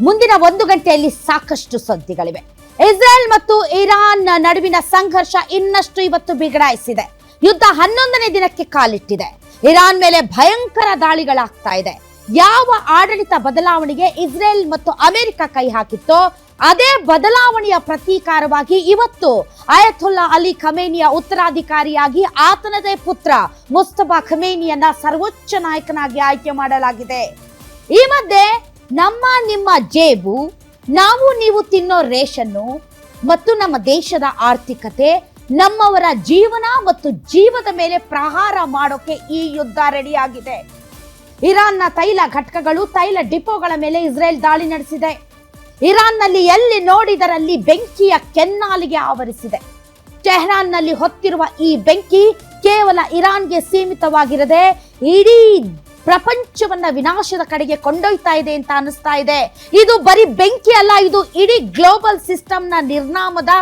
ಮುಂದಿನ 1 ಗಂಟೆಯಲ್ಲಿ ಸಾಕಷ್ಟು ಸುದ್ದಿಗಳಿವೆ. ಇಸ್ರೇಲ್ ಮತ್ತು ಇರಾನ್ ನಡುವಿನ ಸಂಘರ್ಷ ಇನ್ನಷ್ಟು ಇವತ್ತು ಬಿಗಡಾಯಿಸಿದೆ. ಯುದ್ಧ 11ನೇ ದಿನಕ್ಕೆ ಕಾಲಿಟ್ಟಿದೆ. ಇರಾನ್ ಮೇಲೆ ಭಯಂಕರ ದಾಳಿಗಳಾಗ್ತಾ ಇದೆ. ಯಾವ ಆಡಳಿತ ಬದಲಾವಣೆಗೆ ಇಸ್ರೇಲ್ ಮತ್ತು ಅಮೆರಿಕ ಕೈ ಹಾಕಿತ್ತೋ ಅದೇ ಬದಲಾವಣೆಯ ಪ್ರತೀಕಾರವಾಗಿ ಇವತ್ತು ಅಯತುಲ್ಲಾ ಅಲಿ ಖಮೇನಿಯ ಉತ್ತರಾಧಿಕಾರಿಯಾಗಿ ಆತನದೇ ಪುತ್ರ ಮುಸ್ತಫಾ ಖಮೇನಿಯನ್ನ ಸರ್ವೋಚ್ಚ ನಾಯಕನಾಗಿ ಆಯ್ಕೆ ಮಾಡಲಾಗಿದೆ. ಈ ಮಧ್ಯೆ ನಿಮ್ಮ ಜೇಬು, ನಾವು ನೀವು ತಿನ್ನೋ ರೇಷನ್ನು ಮತ್ತು ನಮ್ಮ ದೇಶದ ಆರ್ಥಿಕತೆ, ನಮ್ಮವರ ಜೀವನ ಮತ್ತು ಜೀವದ ಮೇಲೆ ಪ್ರಹಾರ ಮಾಡೋಕೆ ಈ ಯುದ್ಧ ರೆಡಿಯಾಗಿದೆ. ಇರಾನ್ನ ತೈಲ ಘಟಕಗಳು, ತೈಲ ಡಿಪೋಗಳ ಮೇಲೆ ಇಸ್ರೇಲ್ ದಾಳಿ ನಡೆಸಿದೆ. ಇರಾನ್ನಲ್ಲಿ ಎಲ್ಲಿ ನೋಡಿದರಲ್ಲಿ ಬೆಂಕಿಯ ಕೆನ್ನಾಲಿಗೆ ಆವರಿಸಿದೆ. ಟೆಹರಾನ್ನಲ್ಲಿ ಹೊತ್ತಿರುವ ಈ ಬೆಂಕಿ ಕೇವಲ ಇರಾನ್ಗೆ ಸೀಮಿತವಾಗಿರದೆ ಇಡೀ ಪ್ರಪಂಚವನ್ನ ವಿನಾಶದ ಕಡೆಗೆ ಕೊಂಡೊಯ್ತಾ ಇದೆ ಅಂತ ಅನಿಸ್ತಾ ಇದೆ. ಇದು ಬರೀ ಬೆಂಕಿ ಅಲ್ಲ, ಇದು ಇಡೀ ಗ್ಲೋಬಲ್ ಸಿಸ್ಟಮ್ನ ನಿರ್ನಾಮದ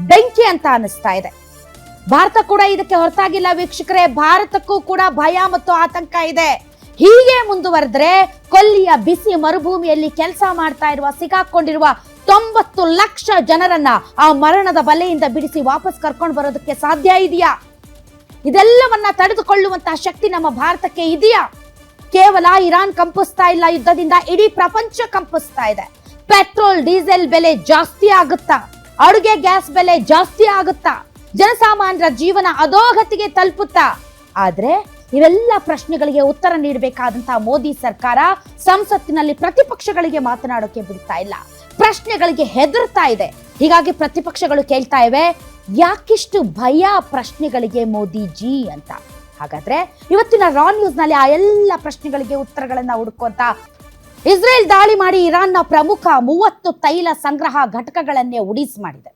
ಬೆಂಕಿ ಅಂತ ಅನಿಸ್ತಾ ಇದೆ. ಭಾರತ ಕೂಡ ಇದಕ್ಕೆ ಹೊರತಾಗಿಲ್ಲ ವೀಕ್ಷಕರೇ. ಭಾರತಕ್ಕೂ ಕೂಡ ಭಯ ಮತ್ತು ಆತಂಕ ಇದೆ. ಹೀಗೆ ಮುಂದುವರೆದ್ರೆ ಕೊಲ್ಲಿಯ ಬಿಸಿ ಮರುಭೂಮಿಯಲ್ಲಿ ಕೆಲಸ ಮಾಡ್ತಾ ಇರುವ, ಸಿಗಾಕೊಂಡಿರುವ 90 ಲಕ್ಷ ಜನರನ್ನ ಆ ಮರಣದ ಬಲೆಯಿಂದ ಬಿಡಿಸಿ ವಾಪಸ್ ಕರ್ಕೊಂಡು ಬರೋದಕ್ಕೆ ಸಾಧ್ಯ ಇದೆಯಾ? ಇದೆಲ್ಲವನ್ನ ತಡೆದುಕೊಳ್ಳುವಂತಹ ಶಕ್ತಿ ನಮ್ಮ ಭಾರತಕ್ಕೆ ಇದೆಯಾ? ಕೇವಲ ಇರಾನ್ ಕಂಪಿಸ್ತಾ ಇಲ್ಲ, ಯುದ್ಧದಿಂದ ಇಡೀ ಪ್ರಪಂಚ ಕಂಪಿಸ್ತಾ ಇದೆ. ಪೆಟ್ರೋಲ್ ಡೀಸೆಲ್ ಬೆಲೆ ಜಾಸ್ತಿ ಆಗುತ್ತಾ? ಅಡುಗೆ ಗ್ಯಾಸ್ ಬೆಲೆ ಜಾಸ್ತಿ ಆಗುತ್ತಾ? ಜನಸಾಮಾನ್ಯರ ಜೀವನ ಅಧೋಗತಿಗೆ ತಲುಪುತ್ತಾ? ಆದ್ರೆ ಇವೆಲ್ಲ ಪ್ರಶ್ನೆಗಳಿಗೆ ಉತ್ತರ ನೀಡಬೇಕಾದಂತಹ ಮೋದಿ ಸರ್ಕಾರ ಸಂಸತ್ತಿನಲ್ಲಿ ಪ್ರತಿಪಕ್ಷಗಳಿಗೆ ಮಾತನಾಡೋಕೆ ಬಿಡ್ತಾ ಇಲ್ಲ. ಪ್ರಶ್ನೆಗಳಿಗೆ ಹೆದರ್ತಾ ಇದೆ. ಹೀಗಾಗಿ ಪ್ರತಿಪಕ್ಷಗಳು ಕೇಳ್ತಾ ಇವೆ, ಯಾಕಿಷ್ಟು ಭಯ ಪ್ರಶ್ನೆಗಳಿಗೆ ಮೋದಿಜಿ ಅಂತ. ಹಾಗಾದ್ರೆ ಇವತ್ತಿನ ರಾ ನ್ಯೂಸ್ ನಲ್ಲಿ ಆ ಎಲ್ಲ ಪ್ರಶ್ನೆಗಳಿಗೆ ಉತ್ತರಗಳನ್ನ ಹುಡುಕುವಂತ ಇಸ್ರೇಲ್ ದಾಳಿ ಮಾಡಿ ಇರಾನ್ನ ಪ್ರಮುಖ 30 ತೈಲ ಸಂಗ್ರಹ ಘಟಕಗಳನ್ನೇ ಉಡಿಸ್ ಮಾಡಿದೆ.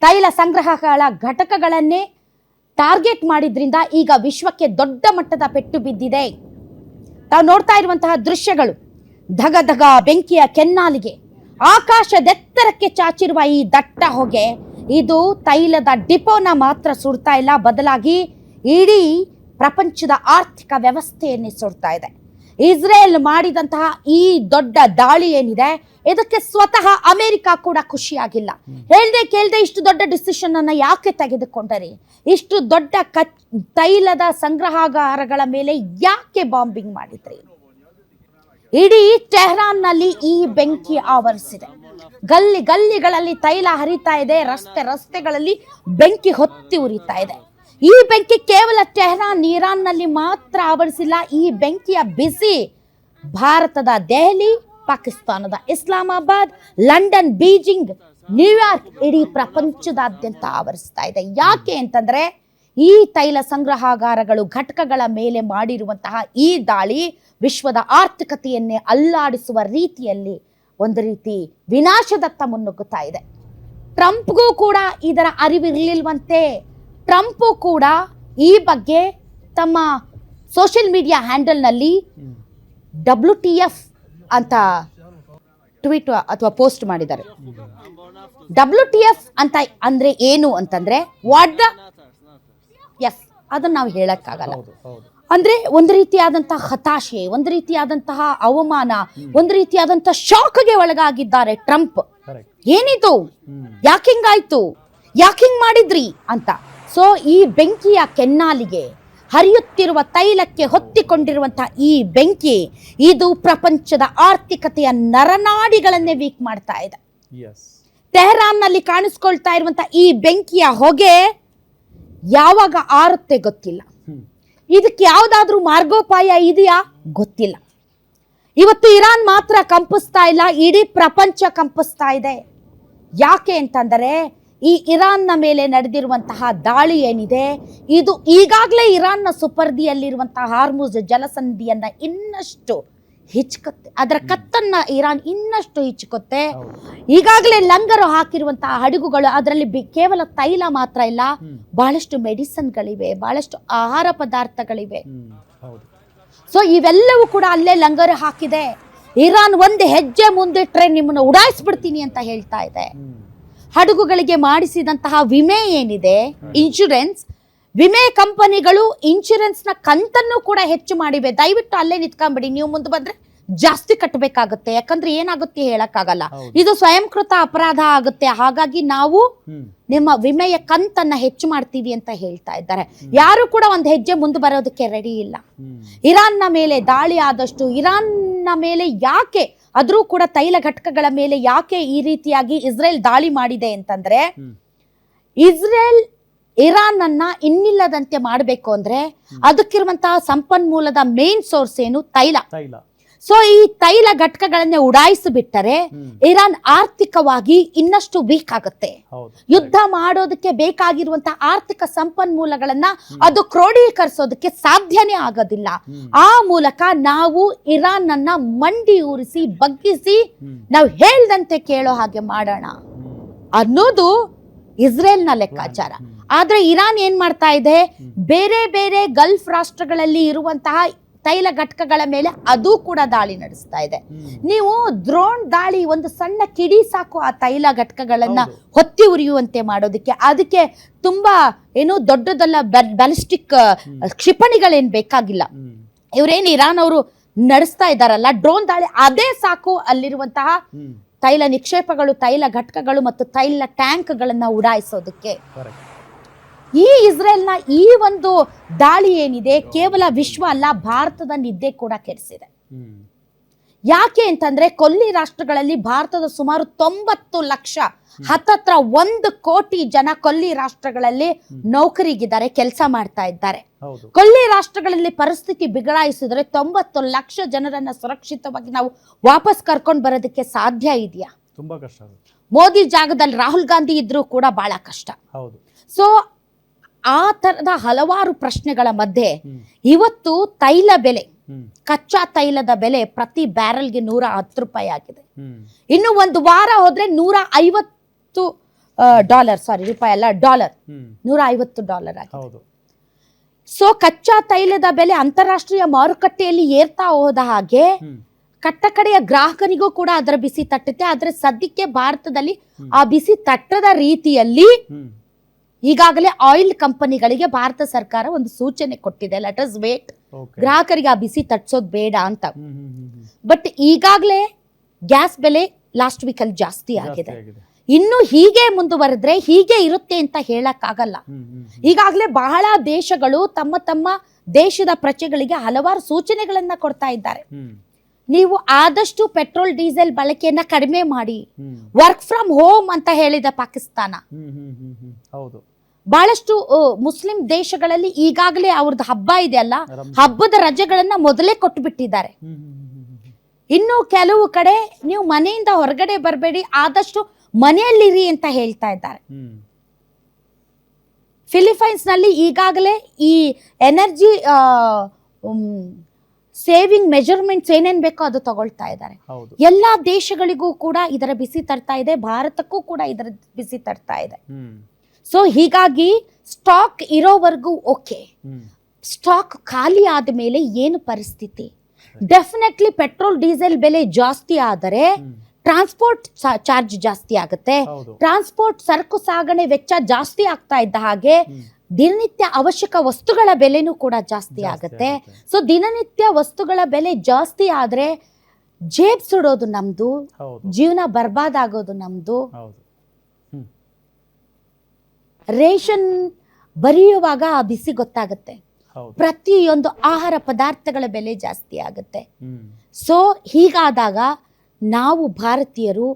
ತೈಲ ಸಂಗ್ರಹಗಳ ಘಟಕಗಳನ್ನೇ ಟಾರ್ಗೆಟ್ ಮಾಡಿದ್ರಿಂದ ಈಗ ವಿಶ್ವಕ್ಕೆ ದೊಡ್ಡ ಮಟ್ಟದ ಪೆಟ್ಟು ಬಿದ್ದಿದೆ. ತಾವು ನೋಡ್ತಾ ಇರುವಂತಹ ದೃಶ್ಯಗಳು, ಧಗ ಧಗ ಬೆಂಕಿಯ ಕೆನ್ನಾಲಿಗೆ, ಆಕಾಶದೆತ್ತರಕ್ಕೆ ಚಾಚಿರುವ ಈ ದಟ್ಟ ಹೊಗೆ, ಇದು ತೈಲದ ಡಿಪೋನ ಮಾತ್ರ ಸುಡ್ತಾ ಇಲ್ಲ, ಬದಲಾಗಿ ಇಡೀ ಪ್ರಪಂಚದ ಆರ್ಥಿಕ ವ್ಯವಸ್ಥೆಯನ್ನೇ ಸುಡ್ತಾ ಇದೆ. ಇಸ್ರೇಲ್ ಮಾಡಿದಂತಹ ಈ ದೊಡ್ಡ ದಾಳಿ ಏನಿದೆ, ಇದಕ್ಕೆ ಸ್ವತಃ ಅಮೆರಿಕ ಕೂಡ ಖುಷಿಯಾಗಿಲ್ಲ. ಹೇಳ್ದೆ ಕೇಳ್ದೆ ಇಷ್ಟು ದೊಡ್ಡ ಡಿಸಿಷನ್ ಅನ್ನ ಯಾಕೆ ತೆಗೆದುಕೊಂಡರೆ, ಇಷ್ಟು ದೊಡ್ಡ ತೈಲದ ಸಂಗ್ರಹಾಗಾರಗಳ ಮೇಲೆ ಯಾಕೆ ಬಾಂಬಿಂಗ್ ಮಾಡಿದ್ರಿ? ಇಡೀ ಟೆಹರಾನ್ ನಲ್ಲಿ ಈ ಬೆಂಕಿ ಆವರಿಸಿದೆ. ಗಲ್ಲಿಗಳಲ್ಲಿ ತೈಲ ಹರಿತಾ ಇದೆ, ರಸ್ತೆಗಳಲ್ಲಿ ಬೆಂಕಿ ಹೊತ್ತಿ ಉರಿತಾ ಇದೆ. ಈ ಬೆಂಕಿ ಕೇವಲ ಟೆಹರಾನ್, ಇರಾನ್ ನಲ್ಲಿ ಮಾತ್ರ ಆವರಿಸಿಲ್ಲ. ಈ ಬೆಂಕಿಯ ಬಿಸಿ ಭಾರತದ ದೆಹಲಿ, ಪಾಕಿಸ್ತಾನದ ಇಸ್ಲಾಮಾಬಾದ್, ಲಂಡನ್, ಬೀಜಿಂಗ್, ನ್ಯೂಯಾರ್ಕ್, ಇಡೀ ಪ್ರಪಂಚದಾದ್ಯಂತ ಆವರಿಸ್ತಾ ಇದೆ. ಯಾಕೆ ಅಂತಂದ್ರೆ ಈ ತೈಲ ಸಂಗ್ರಹಾಗಾರಗಳು, ಘಟಕಗಳ ಮೇಲೆ ಮಾಡಿರುವಂತಹ ಈ ದಾಳಿ ವಿಶ್ವದ ಆರ್ಥಿಕತೆಯನ್ನೇ ಅಲ್ಲಾಡಿಸುವ ರೀತಿಯಲ್ಲಿ ಒಂದು ರೀತಿ ವಿನಾಶದತ್ತ ಮುನ್ನುಗ್ಗುತ್ತಾ ಇದೆ. ಟ್ರಂಪ್ಗೂ ಕೂಡ ಇದರ ಅರಿವಿರಲಿಲ್ವಂತೆ. ಟ್ರಂಪ್ ಕೂಡ ಈ ಬಗ್ಗೆ ತಮ್ಮ ಸೋಷಿಯಲ್ ಮೀಡಿಯಾ ಹ್ಯಾಂಡಲ್ನಲ್ಲಿ WTF ಅಂತ ಟ್ವೀಟ್ ಅಥವಾ ಪೋಸ್ಟ್ ಮಾಡಿದ್ದಾರೆ. WTF ಅಂತ ಅಂದ್ರೆ ಏನು ಅಂತಂದ್ರೆ ವಾಟ್ ದ ಎಫ್, ಅದನ್ನ ನಾವು ಹೇಳಕ್ಕಾಗಲ್ಲ. ಅಂದ್ರೆ ಒಂದು ರೀತಿಯಾದಂತಹ ಹತಾಶೆ, ಒಂದು ರೀತಿಯಾದಂತಹ ಅವಮಾನ, ಒಂದು ರೀತಿಯಾದಂತಹ ಶಾಕ್ಗೆ ಒಳಗಾಗಿದ್ದಾರೆ ಟ್ರಂಪ್. ಏನಿದು, ಯಾಕಿಂಗಾಯ್ತು, ಯಾಕಿಂಗ್ ಮಾಡಿದ್ರಿ ಅಂತ. ಸೊ ಈ ಬೆಂಕಿಯ ಕೆನ್ನಾಲಿಗೆ, ಹರಿಯುತ್ತಿರುವ ತೈಲಕ್ಕೆ ಹೊತ್ತಿಕೊಂಡಿರುವಂತಹ ಈ ಬೆಂಕಿ, ಇದು ಪ್ರಪಂಚದ ಆರ್ಥಿಕತೆಯ ನರನಾಡಿಗಳನ್ನೇ ವೀಕ್ ಮಾಡ್ತಾ ಇದೆ. ಟೆಹರಾನ್ ನಲ್ಲಿ ಕಾಣಿಸ್ಕೊಳ್ತಾ ಇರುವಂತಹ ಈ ಬೆಂಕಿಯ ಹೊಗೆ ಯಾವಾಗ ಆರುತ್ತೆ ಗೊತ್ತಿಲ್ಲ. ಇದಕ್ಕೆ ಯಾವ್ದಾದ್ರೂ ಮಾರ್ಗೋಪಾಯ ಇದೆಯಾ ಗೊತ್ತಿಲ್ಲ. ಇವತ್ತು ಇರಾನ್ ಮಾತ್ರ ಕಂಪಿಸ್ತಾ ಇಲ್ಲ, ಇಡೀ ಪ್ರಪಂಚ ಕಂಪಿಸ್ತಾ ಇದೆ. ಯಾಕೆ ಅಂತಂದರೆ ಈ ಇರಾನ್ನ ಮೇಲೆ ನಡೆದಿರುವಂತಹ ದಾಳಿ ಏನಿದೆ, ಇದು ಈಗಾಗಲೇ ಇರಾನ್ನ ಸುಪರ್ದಿಯಲ್ಲಿರುವಂತಹ ಹಾರ್ಮುಜ್ ಜಲಸಂಧಿಯನ್ನ ಇನ್ನಷ್ಟು ಹಿಚ್ಕುತ್ತೆ, ಅದರ ಕತ್ತನ್ನ ಇರಾನ್ ಇನ್ನಷ್ಟು ಹಿಚ್ಕುತ್ತೆ. ಈಗಾಗಲೇ ಲಂಗರು ಹಾಕಿರುವಂತಹ ಹಡಗುಗಳು, ಅದರಲ್ಲಿ ಕೇವಲ ತೈಲ ಮಾತ್ರ ಇಲ್ಲ, ಬಹಳಷ್ಟು ಮೆಡಿಸಿನ್ಗಳಿವೆ, ಬಹಳಷ್ಟು ಆಹಾರ ಪದಾರ್ಥಗಳಿವೆ. ಸೊ ಇವೆಲ್ಲವೂ ಕೂಡ ಅಲ್ಲೇ ಲಂಗರು ಹಾಕಿದೆ. ಇರಾನ್ ಒಂದು ಹೆಜ್ಜೆ ಮುಂದಿಟ್ರೆ ನಿಮ್ಮನ್ನು ಉಡಾಯಿಸ್ಬಿಡ್ತೀನಿ ಅಂತ ಹೇಳ್ತಾ ಇದೆ. ಹಡಗುಗಳಿಗೆ ಮಾಡಿಸಿದಂತಹ ವಿಮೆ ಏನಿದೆ, ಇನ್ಶೂರೆನ್ಸ್, ವಿಮೆ ಕಂಪನಿಗಳು ಇನ್ಶೂರೆನ್ಸ್ ನ ಕಂತನ್ನು ಕೂಡ ಹೆಚ್ಚು ಮಾಡಿವೆ. ದಯವಿಟ್ಟು ಅಲ್ಲೇ ನಿಂತ್ಕೊಂಡ್ಬಿಡಿ, ನೀವು ಮುಂದೆ ಬಂದ್ರೆ ಜಾಸ್ತಿ ಕಟ್ಟಬೇಕಾಗುತ್ತೆ. ಯಾಕಂದ್ರೆ ಏನಾಗುತ್ತೆ ಹೇಳಕ್ಕಾಗಲ್ಲ, ಇದು ಸ್ವಯಂಕೃತ ಅಪರಾಧ ಆಗುತ್ತೆ. ಹಾಗಾಗಿ ನಾವು ನಿಮ್ಮ ವಿಮೆಯ ಕಂತನ್ನ ಹೆಚ್ಚು ಮಾಡ್ತೀವಿ ಅಂತ ಹೇಳ್ತಾ ಇದ್ದಾರೆ. ಯಾರು ಕೂಡ ಒಂದು ಹೆಜ್ಜೆ ಮುಂದೆ ಬರೋದಕ್ಕೆ ರೆಡಿ ಇಲ್ಲ. ಇರಾನ್ನ ಮೇಲೆ ದಾಳಿ ಆದಷ್ಟು, ಇರಾನ್ನ ಮೇಲೆ ಯಾಕೆ, ಆದ್ರೂ ಕೂಡ ತೈಲ ಘಟಕಗಳ ಮೇಲೆ ಯಾಕೆ ಈ ರೀತಿಯಾಗಿ ಇಸ್ರೇಲ್ ದಾಳಿ ಮಾಡಿದೆ ಅಂತಂದ್ರೆ, ಇಸ್ರೇಲ್ ಇರಾನ್ ಅನ್ನ ಇನ್ನಿಲ್ಲದಂತೆ ಮಾಡಬೇಕು ಅಂದ್ರೆ ಅದಕ್ಕಿರುವಂತಹ ಸಂಪನ್ಮೂಲದ ಮೇನ್ ಸೋರ್ಸ್ ಏನು? ತೈಲ. ಸೊ ಈ ತೈಲ ಘಟಕಗಳನ್ನೇ ಉಡಾಯಿಸಿಬಿಟ್ಟರೆ ಇರಾನ್ ಆರ್ಥಿಕವಾಗಿ ಇನ್ನಷ್ಟು ವೀಕ್ ಆಗುತ್ತೆ. ಯುದ್ಧ ಮಾಡೋದಕ್ಕೆ ಬೇಕಾಗಿರುವಂತಹ ಆರ್ಥಿಕ ಸಂಪನ್ಮೂಲಗಳನ್ನ ಅದು ಕ್ರೋಢೀಕರಿಸೋದಕ್ಕೆ ಸಾಧ್ಯನೇ ಆಗೋದಿಲ್ಲ. ಆ ಮೂಲಕ ನಾವು ಇರಾನ್ ಅನ್ನ ಮಂಡಿ ಊರಿಸಿ ಬಗ್ಗಿಸಿ ನಾವು ಹೇಳ್ದಂತೆ ಕೇಳೋ ಹಾಗೆ ಮಾಡೋಣ ಅನ್ನೋದು ಇಸ್ರೇಲ್ನ ಲೆಕ್ಕಾಚಾರ. ಆದ್ರೆ ಇರಾನ್ ಏನ್ ಮಾಡ್ತಾ ಇದೆ, ಬೇರೆ ಬೇರೆ ಗಲ್ಫ್ ರಾಷ್ಟ್ರಗಳಲ್ಲಿ ಇರುವಂತಹ ತೈಲ ಘಟಕಗಳ ಮೇಲೆ ಅದು ಕೂಡ ದಾಳಿ ನಡೆಸ್ತಾ ಇದೆ. ನೀವು ಡ್ರೋನ್ ದಾಳಿ, ಒಂದು ಸಣ್ಣ ಕಿಡಿ ಸಾಕು ಆ ತೈಲ ಘಟಕಗಳನ್ನ ಹೊತ್ತಿ ಉರಿಯುವಂತೆ ಮಾಡೋದಕ್ಕೆ. ಅದಕ್ಕೆ ತುಂಬಾ ಏನು ದೊಡ್ಡದಲ್ಲ, ಬ್ಯಾಲಿಸ್ಟಿಕ್ ಕ್ಷಿಪಣಿಗಳೇನ್ ಬೇಕಾಗಿಲ್ಲ. ಇವ್ರೇನ್ ಇರಾನ್ ಅವರು ನಡೆಸ್ತಾ ಇದ್ದಾರಲ್ಲ ಡ್ರೋನ್ ದಾಳಿ, ಅದೇ ಸಾಕು ಅಲ್ಲಿರುವಂತಹ ತೈಲ ನಿಕ್ಷೇಪಗಳು, ತೈಲ ಘಟಕಗಳು ಮತ್ತು ತೈಲ ಟ್ಯಾಂಕ್ಗಳನ್ನ ಉಡಾಯಿಸೋದಕ್ಕೆ. ಈ ಇಸ್ರೇಲ್ನ ಈ ಒಂದು ದಾಳಿ ಏನಿದೆ ಕೇವಲ ವಿಶ್ವ ಅಲ್ಲ, ಭಾರತದ ನಿದ್ದೆ ಕೂಡ ಕೆಡಿಸಿದೆ. ಯಾಕೆ ಅಂತಂದ್ರೆ ಕೊಲ್ಲಿ ರಾಷ್ಟ್ರಗಳಲ್ಲಿ ಭಾರತದ ಸುಮಾರು 90 ಲಕ್ಷ, ಹತ್ತತ್ರ 1 ಕೋಟಿ ಜನ ಕೊಲ್ಲಿ ರಾಷ್ಟ್ರಗಳಲ್ಲಿ ನೌಕರಿಗಿದ್ದಾರೆ, ಕೆಲಸ ಮಾಡ್ತಾ ಇದ್ದಾರೆ. ಕೊಲ್ಲಿ ರಾಷ್ಟ್ರಗಳಲ್ಲಿ ಪರಿಸ್ಥಿತಿ ಬಿಗಡಾಯಿಸಿದ್ರೆ 90 ಲಕ್ಷ ಜನರನ್ನ ಸುರಕ್ಷಿತವಾಗಿ ನಾವು ವಾಪಸ್ ಕರ್ಕೊಂಡು ಬರೋದಕ್ಕೆ ಸಾಧ್ಯ ಇದೆಯಾ? ತುಂಬಾ ಕಷ್ಟ. ಮೋದಿ ಜಾಗದಲ್ಲಿ ರಾಹುಲ್ ಗಾಂಧಿ ಇದ್ರೂ ಕೂಡ ಬಹಳ ಕಷ್ಟ. ಸೊ ಆ ತರದ ಹಲವಾರು ಪ್ರಶ್ನೆಗಳ ಮಧ್ಯೆ ಇವತ್ತು ತೈಲ ಬೆಲೆ, ಕಚ್ಚಾ ತೈಲದ ಬೆಲೆ ಪ್ರತಿ ಬ್ಯಾರಲ್ಗೆ $110 ಆಗಿದೆ. ಇನ್ನು ಒಂದು ವಾರ ಹೋದ್ರೆ $150 ರೂಪಾಯಿ ಅಲ್ಲ, ಡಾಲರ್, $150 ಆಗಿದೆ. ಸೊ ಕಚ್ಚಾ ತೈಲದ ಬೆಲೆ ಅಂತಾರಾಷ್ಟ್ರೀಯ ಮಾರುಕಟ್ಟೆಯಲ್ಲಿ ಏರ್ತಾ ಹೋದ ಹಾಗೆ ಕಟ್ಟಕಡೆಯ ಗ್ರಾಹಕರಿಗೂ ಕೂಡ ಅದರ ಬಿಸಿ ತಟ್ಟುತ್ತೆ. ಆದ್ರೆ ಸದ್ಯಕ್ಕೆ ಭಾರತದಲ್ಲಿ ಆ ಬಿಸಿ ತಟ್ಟದ ರೀತಿಯಲ್ಲಿ ಈಗಾಗಲೇ ಆಯಿಲ್ ಕಂಪನಿಗಳಿಗೆ ಭಾರತ ಸರ್ಕಾರ ಒಂದು ಸೂಚನೆ ಕೊಟ್ಟಿದೆ, ಲೆಟ್ ಅಸ್ ವೇಟ್, ಗ್ರಾಹಕರಿಗೆ ಆ ಬಿಸಿ ತಟ್ಸೋದು ಬೇಡ ಅಂತ. ಬಟ್ ಈಗಾಗಲೇ ಗ್ಯಾಸ್ ಬೆಲೆ ಲಾಸ್ಟ್ ವೀಕ್ ಅಲ್ಲಿ ಜಾಸ್ತಿ ಆಗಿದೆ. ಇನ್ನು ಹೀಗೆ ಮುಂದುವರೆದ್ರೆ ಹೀಗೆ ಇರುತ್ತೆ ಅಂತ ಹೇಳಕ್ ಆಗಲ್ಲ. ಈಗಾಗಲೇ ಬಹಳ ದೇಶಗಳು ತಮ್ಮ ತಮ್ಮ ದೇಶದ ಪ್ರಜೆಗಳಿಗೆ ಹಲವಾರು ಸೂಚನೆಗಳನ್ನ ಕೊಡ್ತಾ ಇದ್ದಾರೆ. ನೀವು ಆದಷ್ಟು ಪೆಟ್ರೋಲ್ ಡೀಸೆಲ್ ಬಳಕೆಯನ್ನ ಕಡಿಮೆ ಮಾಡಿ, ವರ್ಕ್ ಫ್ರಮ್ ಹೋಮ್ ಅಂತ ಹೇಳಿದ ಪಾಕಿಸ್ತಾನ. ಬಹಳಷ್ಟು ಮುಸ್ಲಿಂ ದೇಶಗಳಲ್ಲಿ ಈಗಾಗಲೇ ಅವ್ರದ್ದು ಹಬ್ಬ ಇದೆ ಅಲ್ಲ, ಹಬ್ಬದ ರಜೆಗಳನ್ನ ಮೊದಲೇ ಕೊಟ್ಟು ಬಿಟ್ಟಿದ್ದಾರೆ. ಇನ್ನು ಕೆಲವು ಕಡೆ ನೀವು ಮನೆಯಿಂದ ಹೊರಗಡೆ ಬರಬೇಡಿ, ಆದಷ್ಟು ಮನೆಯಲ್ಲಿರಿ ಅಂತ ಹೇಳ್ತಾ ಇದ್ದಾರೆ. ಫಿಲಿಪೈನ್ಸ್ ನಲ್ಲಿ ಈಗಾಗಲೇ ಈ ಎನರ್ಜಿ ಸೇವಿಂಗ್ ಮೆಜರ್ಮೆಂಟ್ಸ್ ಏನೇನ್ ಬೇಕೋ ಅದು ತಗೊಳ್ತಾ ಇದ್ದಾರೆ. ಎಲ್ಲಾ ದೇಶಗಳಿಗೂ ಕೂಡ ಇದರ ಬಿಸಿ ತರ್ತಾ ಇದೆ, ಭಾರತಕ್ಕೂ ಕೂಡ ಇದರ ಬಿಸಿ ತರ್ತಾ ಇದೆ. ಸೊ ಹೀಗಾಗಿ ಸ್ಟಾಕ್ ಇರೋವರೆಗೂ ಓಕೆ, ಸ್ಟಾಕ್ ಖಾಲಿ ಆದ ಮೇಲೆ ಏನು ಪರಿಸ್ಥಿತಿ? ಡೆಫಿನೆಟ್ಲಿ ಪೆಟ್ರೋಲ್ ಡೀಸೆಲ್ ಬೆಲೆ ಜಾಸ್ತಿ ಆದರೆ ಟ್ರಾನ್ಸ್ಪೋರ್ಟ್ ಚಾರ್ಜ್ ಜಾಸ್ತಿ ಆಗುತ್ತೆ. ಟ್ರಾನ್ಸ್ಪೋರ್ಟ್ ಸರಕು ಸಾಗಣೆ ವೆಚ್ಚ ಜಾಸ್ತಿ ಆಗ್ತಾ ಇದ್ದ ಹಾಗೆ ದಿನನಿತ್ಯ ಅವಶ್ಯಕ ವಸ್ತುಗಳ ಬೆಲೆನೂ ಕೂಡ ಜಾಸ್ತಿ ಆಗುತ್ತೆ. ಸೊ ದಿನನಿತ್ಯ ವಸ್ತುಗಳ ಬೆಲೆ ಜಾಸ್ತಿ ಆದ್ರೆ ಜೇಬ್ ಸುಡೋದು ನಮ್ದು, ಜೀವನ ಬರ್ಬಾದ್ ಆಗೋದು ನಮ್ದು. ರೇಷನ್ ಬರೆಯುವಾಗ ಆ ಬಿಸಿ ಗೊತ್ತಾಗುತ್ತೆ. ಪ್ರತಿಯೊಂದು ಆಹಾರ ಪದಾರ್ಥಗಳ ಬೆಲೆ ಜಾಸ್ತಿ ಆಗುತ್ತೆ. ಸೊ ಹೀಗಾದಾಗ ನಾವು ಭಾರತೀಯರು